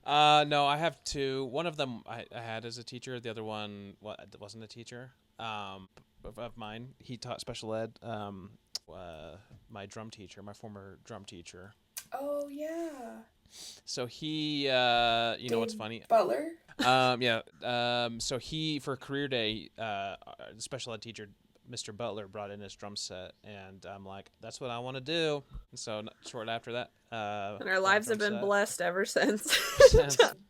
lot. No, I have 2. One of them I had as a teacher. The other one wasn't a teacher of mine. He taught special ed. My drum teacher, my former drum teacher. Oh, yeah. So he, you know what's funny? Butler? So he, for career day, the special ed teacher, Mr. Butler, brought in his drum set, and I'm like, that's what I want to do. And so short after that. And our lives have been blessed ever since.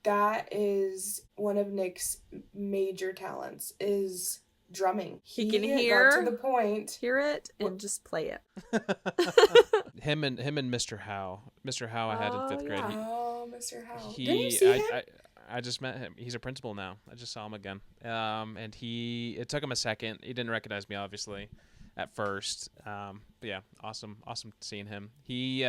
That is one of Nick's major talents, is drumming. He can hear got to the point. Hear it and just play it. Him and Mr. Howe. Mr. Howe I had in 5th grade. Mr. Howe. Didn't you see him? I just met him. He's a principal now. I just saw him again. And it took him a second. He didn't recognize me, obviously, at first. But yeah, awesome seeing him. He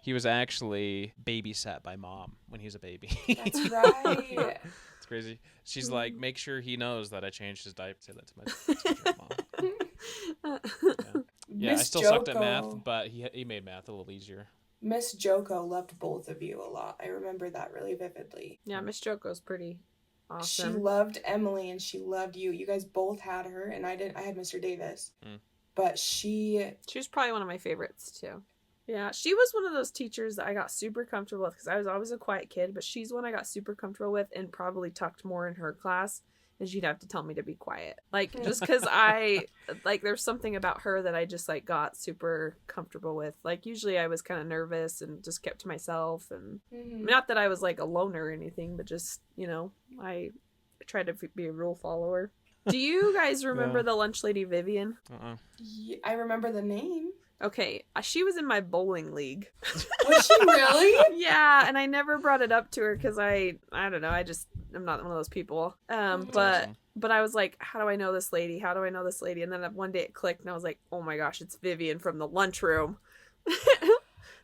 was actually babysat by Mom when he was a baby. That's right. It's crazy. She's like, make sure he knows that I changed his diaper. Say that to my teacher, Mom. Yeah, I still sucked at math, but he made math a little easier. Miss Joko loved both of you a lot. I remember that really vividly. Yeah, Miss Joko's pretty awesome. She loved Emily and she loved you. You guys both had her, and I had Mr. Davis. But she was probably one of my favorites too. Yeah, she was one of those teachers that I got super comfortable with because I was always a quiet kid, but she's one I got super comfortable with and probably tucked more in her class. And she'd have to tell me to be quiet. Like, just because there's something about her that I just, like, got super comfortable with. Like, usually I was kind of nervous and just kept to myself. And not that I was, like, a loner or anything, but just, I tried to be a rule follower. Do you guys remember the lunch lady Vivian? Yeah, I remember the name. Okay, she was in my bowling league. Was she really? Yeah, and I never brought it up to her because I don't know, I'm not one of those people. But awesome. But I was like, how do I know this lady? How do I know this lady? And then one day it clicked and I was like, oh my gosh, it's Vivian from the lunchroom.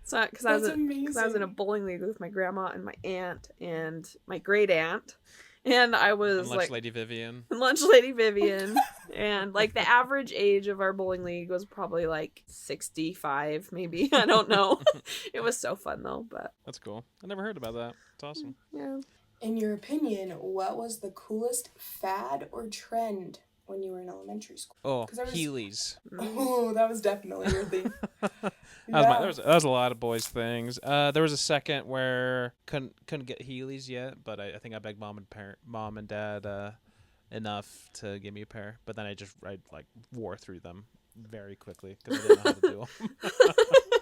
So, because I was amazing. in a bowling league with my grandma and my aunt and my great aunt, and I was And like Lady Vivian. Lunch Lady Vivian, and like the average age of our bowling league was probably like 65, maybe. I don't know. It was so fun though, but That's cool. I never heard about that. It's awesome. yeah. In your opinion, what was the coolest fad or trend when you were in elementary school? Oh, 'Cause I was- Heelys. Oh, that was definitely your thing. That was a lot of boys things. There was a second where couldn't get Heelys yet, but I think I begged mom and dad enough to give me a pair. But then I like wore through them very quickly because I didn't know how to do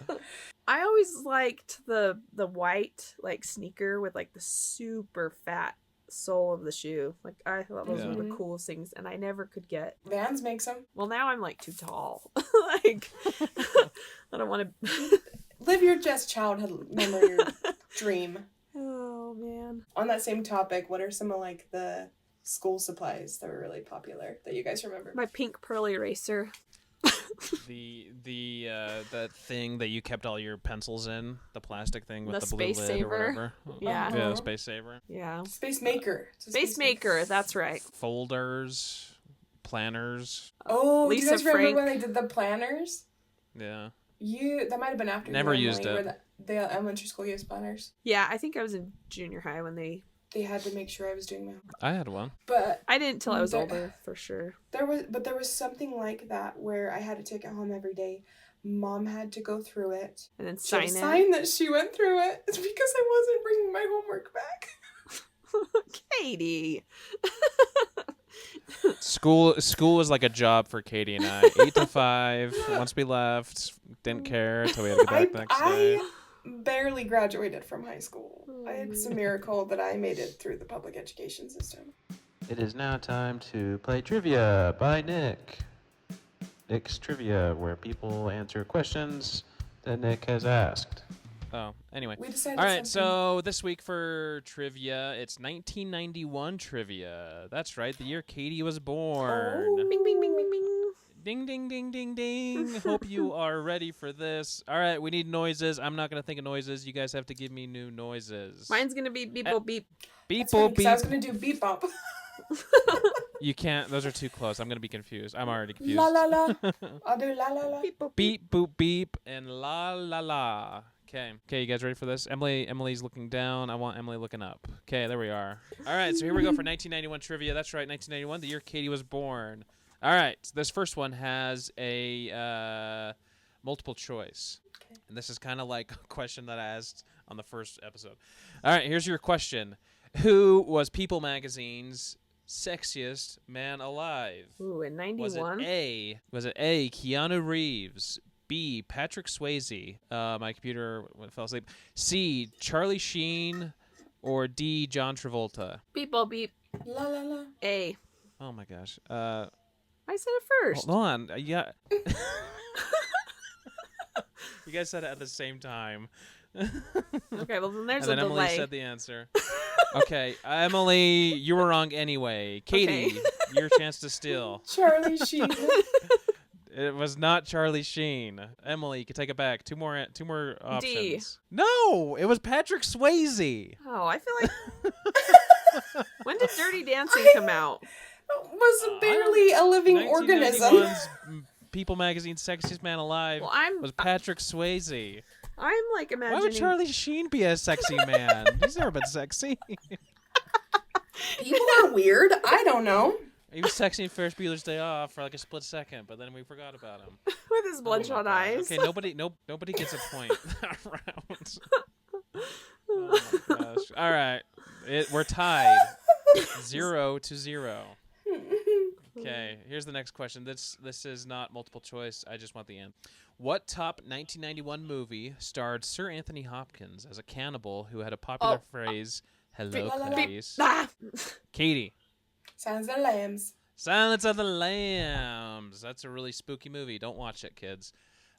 them. I always liked the white like sneaker with like the super fat sole of the shoe. Like I thought those were the Mhm. coolest things, and I never could get. Vans makes them. Well, now I'm like too tall. Like I don't want to. Live your just childhood memory, your dream. Oh man. On that same topic, what are some of like the school supplies that were really popular that you guys remember? My pink pearl eraser. That thing that you kept all your pencils in, the plastic thing with The the blue space lid saver. or whatever. Yeah. Yeah, Uh-huh. space saver. Yeah. Space Maker. It's a Space Maker. That's right. Folders, planners. Oh, do Lisa you guys remember Frank. when they did the planners? Yeah. That might have been after. Never you, used Emily, it. where the elementary school used planners. Yeah, I think I was in junior high when they. They had to make sure I was doing my homework. I had one. But I didn't till I was There- older, for sure. there was something like that where I had to take it home every day. Mom had to go through it. And then She had sign to it. sign that she went through it. It's because I wasn't bringing my homework back. Katie. School was like a job for Katie and I. 8 to 5. Once we left, didn't care until we had to get back the next day. I barely graduated from high school. It's a miracle that I made it through the public education system. It is now time to play Trivia by Nick. Nick's Trivia, where people answer questions that Nick has asked. Oh, anyway. We decided All right, something. so this week for trivia, it's 1991 trivia. That's right, the year Katie was born. Oh. Bing, bing, bing, bing, bing. Ding, ding, ding, ding, ding. Hope you are ready for this. All right, we need noises. I'm not going to think of noises. You guys have to give me new noises. Mine's gonna be beep, boop, beep. Beep, That's funny, boop, 'cause I was beep. gonna do beep bop. You can't. Those are too close. I'm going to be confused. I'm already confused. La la la. I'll do la la la. Beep, boop, Beep, boop, beep, and la, la, la. Okay, you guys ready for this? Emily's looking down. I want Emily looking up. Okay, there we are. All right, so here we go for 1991 trivia. That's right, 1991, the year Katie was born. All right, so this first one has a multiple choice. Okay. And this is kind of like a question that I asked on the first episode. All right, here's your question. Who was People Magazine's sexiest man alive? Ooh, in Was 91. it A, Keanu Reeves, B, Patrick Swayze, my computer fell asleep, C, Charlie Sheen, or D, John Travolta? Beep, boop, beep. La la la. A. Oh my gosh. I said it first. Hold on. Yeah. You guys said it at the same time. Okay, well then there's And then a Emily delay. said the answer. Okay, Emily, you were wrong anyway. Katie, Okay. your chance to steal. Charlie Sheen. It was not Charlie Sheen. Emily, you can take it back. Two more options. D. No, it was Patrick Swayze. Oh, I feel like. When did Dirty Dancing come out? Was barely a living organism. 1991's People Magazine's Sexiest Man Alive Well, I'm was Patrick Swayze. I'm like Why imagining. would Charlie Sheen be a sexy man? He's never been sexy. People are weird. I don't know. He was sexy in Ferris Bueller's Day Off for like a split second, but then we forgot about him. With his bloodshot Oh my gosh. eyes. Okay, nobody gets a point that round. Oh my gosh. All right, we're tied 0-0. Okay, here's the next question. This is not multiple choice. I just want the end. What top 1991 movie starred Sir Anthony Hopkins as a cannibal who had a popular phrase, "Hello, La, la, la. Clarice"? Ah! Katie. Sounds of lambs. Silence of the Lambs. That's a really spooky movie. Don't watch it, kids.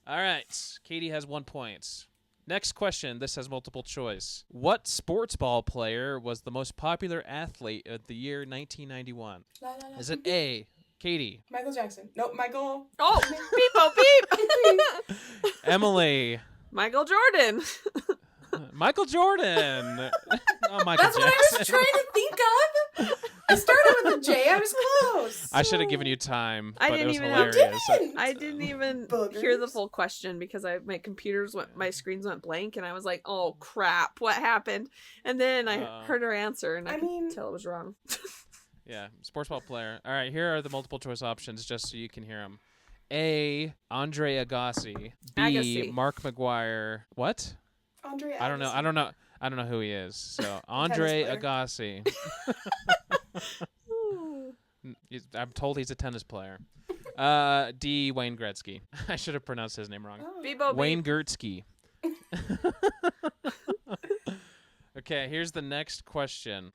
All right. Katie has 1 point. Next question. This has multiple choice. What sports ball player was the most popular athlete of the year 1991? La, la, la. Is it A, Katie, Michael Jackson? Nope, Michael. Oh, beep, oh, beep. Emily, Michael Jordan. Michael Jordan. Oh, Michael That's Jackson. what I was trying to think of. I started with a J. I was close. I should have given you time, I but didn't it was even have- hilarious. I didn't even Boogers. hear the full question because my screens went blank, and I was like, "Oh crap, what happened?" And then I heard her answer, and I could tell it was wrong. Yeah, sports ball player. All right, here are the multiple choice options, just so you can hear them. A. Andre Agassi. B. Agassi. Mark McGuire. What? Andre Agassi. I don't know who he is. So Andre Agassi. I'm told he's a tennis player. D. Wayne Gretzky. I should have pronounced his name wrong. Oh. Bebo Wayne Gretzky. Okay, here's the next question.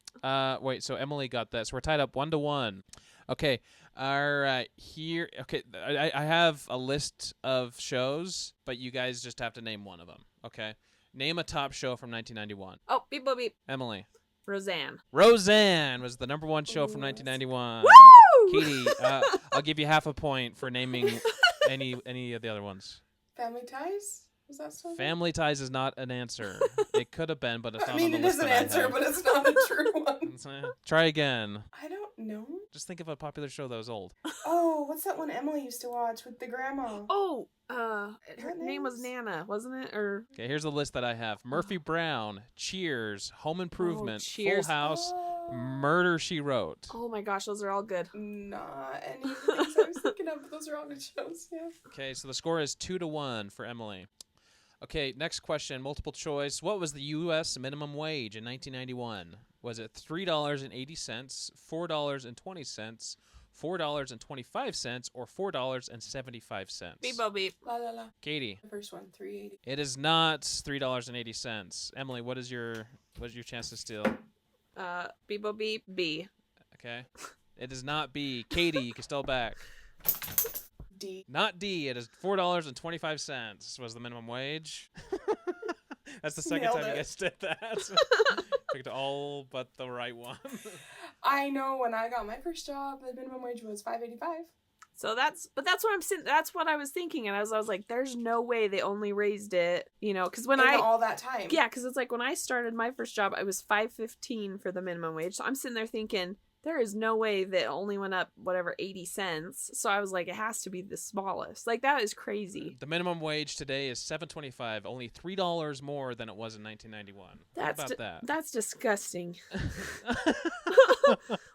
Wait, so Emily got that. So we're tied up 1-1. Okay, all right. Here, okay, I have a list of shows, but you guys just have to name one of them. Okay, name a top show from 1991. Oh, beep, boop, beep. Emily. Roseanne. Roseanne was the number one show from 1991. Woo! Katie, I'll give you half a point for naming any of the other ones. Family Ties? Was that still there? Family Ties is not an answer. It could have been, but it's not I mean, on the it list is an that I answer, have. but it's not a true one. Try again. I don't know. Just think of a popular show that was old. Oh, what's that one Emily used to watch with the grandma? Oh, her What name was is- Nana, wasn't it? Or Okay, here's the list that I have. Murphy Brown, Cheers, Home Improvement, Cheers. Full House, Oh, Murder, She Wrote. oh my gosh, those are all good. not any of the things I was thinking of, but those are all good shows, yeah. Okay, so the score is 2-1 for Emily. Okay, next question, multiple choice. What was the U.S. minimum wage in 1991? Was it $3.80, $4.20, $4.25, or $4.75? Beep, boop, beep. La la la. Katie, The first one, 380. it is not $3.80. Emily, what is your chance to steal? Beep, boop, beep. B. Okay, it is not B. Katie, you can steal back. D. Not D. It is $4.25 was the minimum wage. That's the second Nailed time you it. guys did that. Picked all but the right one. I know when I got my first job, the minimum wage was $5.85. So that's what I'm saying. That's what I was thinking, and I was like, "There's no way they only raised it," because when all that time. yeah, because it's like when I started my first job, I was $5.15 for the minimum wage. So I'm sitting there thinking, there is no way that it only went up whatever 80 cents. So I was like, it has to be the smallest. Like that is crazy. The minimum wage today is $7.25, only $3 more than it was in 1991. That's How about that? That's disgusting.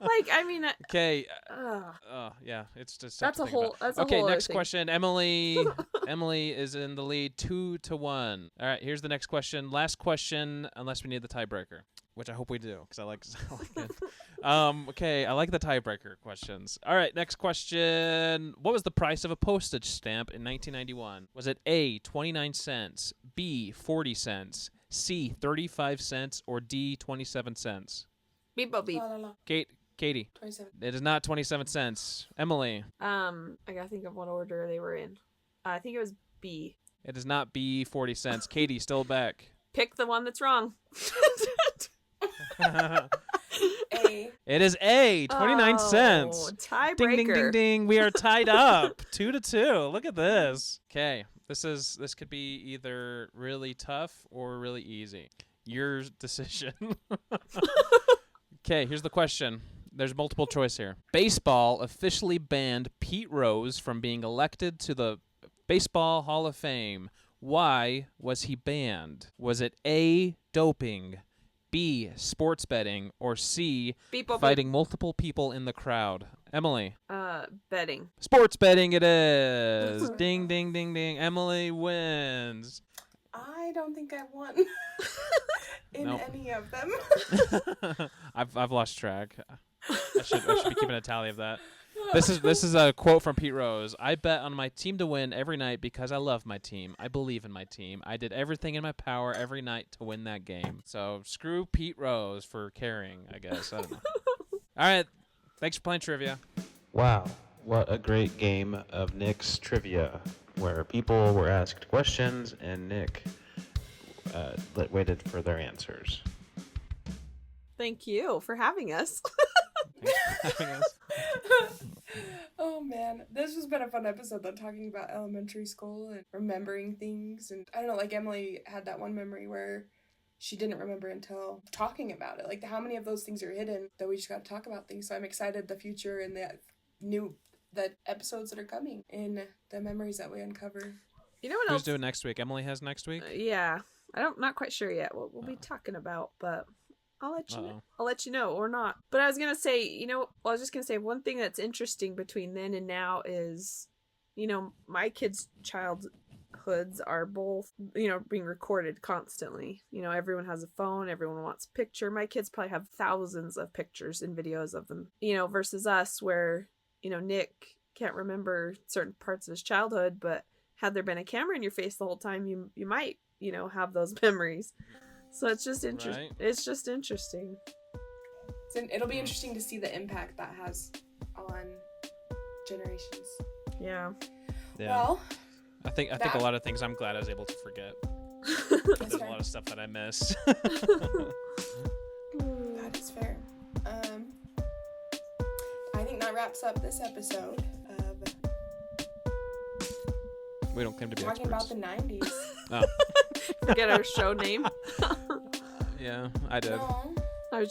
Like, I mean, Okay. Yeah, it's just that's tough a to think whole. about. That's a Okay, whole. next other thing. question. Emily. Emily is in the lead 2-1. All right, here's the next question. Last question, unless we need the tiebreaker, which I hope we do, because I like it. Okay, I like the tiebreaker questions. All right, next question. What was the price of a postage stamp in 1991? Was it A, 29 cents, B, 40 cents, C, 35 cents, or D, 27 cents? Beep, boop, beep. La la la. Katie. 27. It is not 27 cents. Emily. I gotta think of what order they were in. I think it was B. It is not B, 40 cents. Katie, still back. Pick the one that's wrong. A. It is A, 29 Oh, cents. Tiebreaker. Ding, ding, ding, ding. We are tied up 2-2. Look at this. Okay, this could be either really tough or really easy. Your decision. Okay, here's the question. There's multiple choice here. Baseball officially banned Pete Rose from being elected to the Baseball Hall of Fame. Why was he banned? Was it A, doping, B, sports betting, or C, Beep, boop, fighting multiple people in the crowd? Emily. Betting. Sports betting it is. Ding, ding, ding, ding. Emily wins. I don't think I won in Nope. any of them. I've lost track. I should be keeping a tally of that. This is a quote from Pete Rose. I bet on my team to win every night because I love my team. I believe in my team. I did everything in my power every night to win that game. So screw Pete Rose for caring, I guess. I don't know. All right. Thanks for playing trivia. Wow, what a great game of Nick's Trivia, where people were asked questions and Nick waited for their answers. Thank you for having us. Thanks for having us. Oh man, this has been a fun episode though, talking about elementary school and remembering things. And I don't know, like Emily had that one memory where she didn't remember until talking about it. Like how many of those things are hidden that we just got to talk about things. So I'm excited the future and the episodes that are coming and the memories that we uncover. You know what Who's else? doing next week? Emily has next week? Yeah. Not quite sure yet what we'll be talking about, but I'll let you know. Uh-oh. I'll let you know or not. But I was going to say, I was just going to say one thing that's interesting between then and now is, my kids' childhoods are both, being recorded constantly. Everyone has a phone. Everyone wants a picture. My kids probably have thousands of pictures and videos of them, versus us where, Nick can't remember certain parts of his childhood, but had there been a camera in your face the whole time, you might, have those memories. So it's just interesting. Right. It's just interesting. It'll be interesting to see the impact that has on generations. Yeah. Well, I think a lot of things I'm glad I was able to forget. There's a lot of stuff that I missed. that is fair. I think that wraps up this episode of We don't claim to be talking experts. about the 90s. Oh. Forget our show name. Yeah, I did. No. I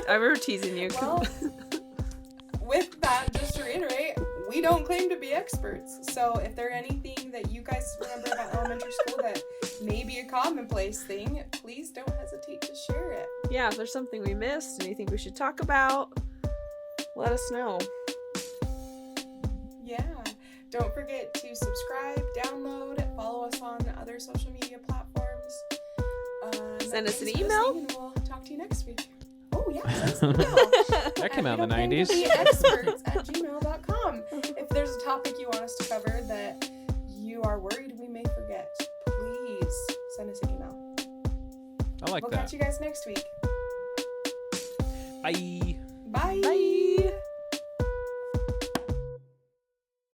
remember teasing you. Well, with that, just to reiterate, we don't claim to be experts. So if there's anything that you guys remember about elementary school that may be a commonplace thing, please don't hesitate to share it. Yeah, if there's something we missed and you think we should talk about, let us know. Yeah. Don't forget to subscribe, download, follow us on other social media platforms. Send us an thanks for email. listening, and we'll talk to you next week. Oh, yeah, send us an email. That came out in the 90s. experts@gmail.com. If there's a topic you want us to cover that you are worried we may forget, please send us an email. I like We'll that. catch you guys next week. Bye. Bye. Bye.